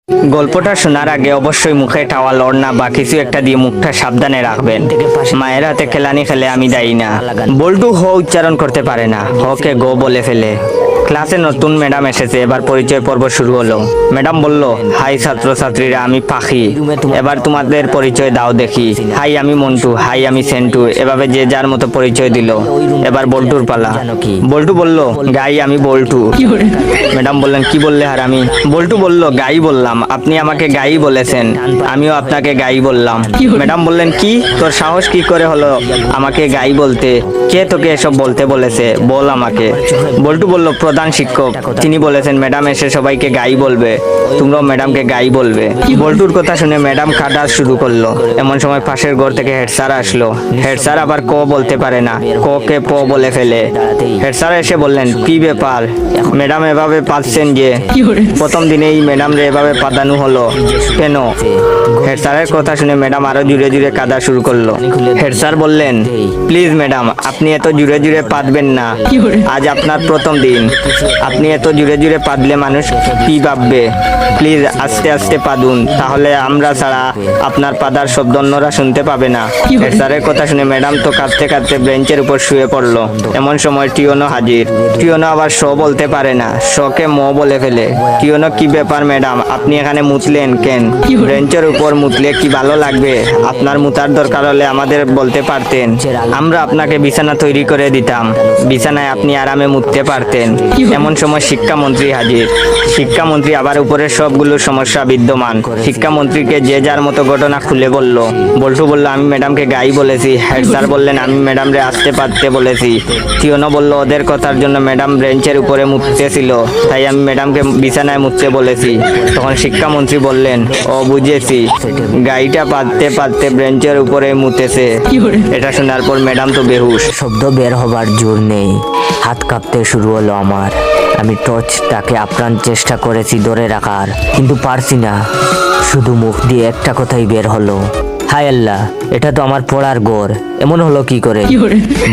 গল্পটা শোনার আগে অবশ্যই মুখে টাওয়াল ওড়না বা কিছু একটা দিয়ে মুখটা সাবধানে রাখবেন। মায়ের হাতে খেলানি খেলে আমি দায়ী না। বল্টু হ উচ্চারণ করতে পারে না, হকে গো বলে ফেলে। ক্লাসে নতুন ম্যাডাম এসেছে, এবার পরিচয় পর্ব শুরু হলো। ম্যাডাম বলল, হাই ছাত্রছাত্রীরা, আমি পাখি, এবার তোমাদের পরিচয় দাও দেখি। হাই আমি মন্টু, হাই আমি সেন্টু, এভাবে যে যার মতো পরিচয় দিল। এবার বল্টুর পালা। বল্টু বলল, গাই আমি বল্টু। ম্যাডাম বললেন, কি বললে হারামি? বল্টু বলল, গাই বললাম, আপনি আমাকে গাই বলেছেন, আমিও আপনাকে গাই বললাম। ম্যাডাম বললেন, কি তোর সাহস কি করে হলো আমাকে গাই বলতে? কে তোকে এসব বলতে বলেছে, বল আমাকে। বল্টু বলল, প্রধান শিক্ষক, তিনি বলেছেন ম্যাডাম এসে সবাইকে গাই বলবে, তোমরাও ম্যাডামকে গাই বলবে। বল্টুর কথা শুনে ম্যাডাম কাটা শুরু করলো। এমন সময় পাশের ঘর থেকে হেড স্যার আসলো। হেড স্যার আবার ক বলতে পারে না, ক কে প বলে ফেলে। হেড স্যার এসে বললেন, কি ব্যাপার ম্যাডাম এভাবে পাচ্ছেন যে? প্রথম দিনেই ম্যাডাম রে এভাবে পাদানো হলো কেন? হেড স্যারের কথা শুনে ম্যাডাম আরো জুড়ে জুড়ে কাঁদা শুরু করলো। হেড স্যার বললেন, প্লিজ ম্যাডাম, আপনি এত জুড়ে জুড়ে পাদবেন না, আজ আপনার প্রথম দিন, আপনি এত জুড়ে জুড়ে পাদলে মানুষ কি ভাববে? প্লিজ আস্তে আস্তে পাদুন, তাহলে আমরা ছাড়া আপনার পাদার শব্দ অন্যরা শুনতে পাবে না। হেড স্যারের কথা শুনে ম্যাডাম তো কাঁদতে কাঁদতে বেঞ্চের উপর শুয়ে পড়লো। এমন সময় টিওনো হাজির। টিওনো আবার শ বলতে পারে না, শকে ম বলে ফেলে। টিওনো, কি ব্যাপার ম্যাডাম, আপনি এখানে মুতলেন কেন? বেঞ্চের উপর মুতলে কি ভালো লাগবে? আপনার মুতার দরকার হলে আমাদের বলতে পারতেন, আমরা আপনাকে বিছানা তৈরি করে দিতাম, বিছানায় আপনি আরামে মুততে পারতেন। এমন সময় শিক্ষামন্ত্রী হাজির। শিক্ষামন্ত্রী আবার উপরের সবগুলো সমস্যা বিদ্যমান। শিক্ষামন্ত্রীকে যে যার মতো ঘটনা খুলে বলল। বল্টু বলল, আমি ম্যাডামকে গাই বলেছি। হেড স্যার বললেন, আমি ম্যাডাম রে আসতে পারতে বলেছি। টিওনো বলল, ওদের কথার জন্য ম্যাডাম বেঞ্চের উপরে মুততেছিল, তাই আমি ম্যাডামকে বিছানায় মুততে বলেছি। তখন শিক্ষামন্ত্রী বললেন, ও বুঝেছি, গাইটা পাততে পাততে বেঞ্চের উপরে মুতেছে। এটা শোনার পর ম্যাডাম তো বেহুশ। শব্দ বের হবার জোর নেই, হাত কাঁপতে শুরু হলো আমার। আমি টর্চটাকে আপ্রাণ চেষ্টা করেছি ধরে রাখার, কিন্তু পারছি না। শুধু মুখ দিয়ে একটা কথাই বের হলো, হায় আল্লাহ, এটা তো আমার পড়ার ঘর, এমন হলো কি করে?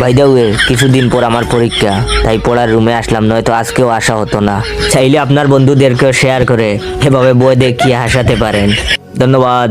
বাই দ্য ওয়ে, কিছুদিন পর আমার পরীক্ষা, তাই পড়ার রুমে আসলাম, নয়তো আজকেও আসা হতো না। চাইলে আপনার বন্ধুদেরকেও শেয়ার করে এভাবে বই দেখিয়ে হাসাতে পারেন। ধন্যবাদ।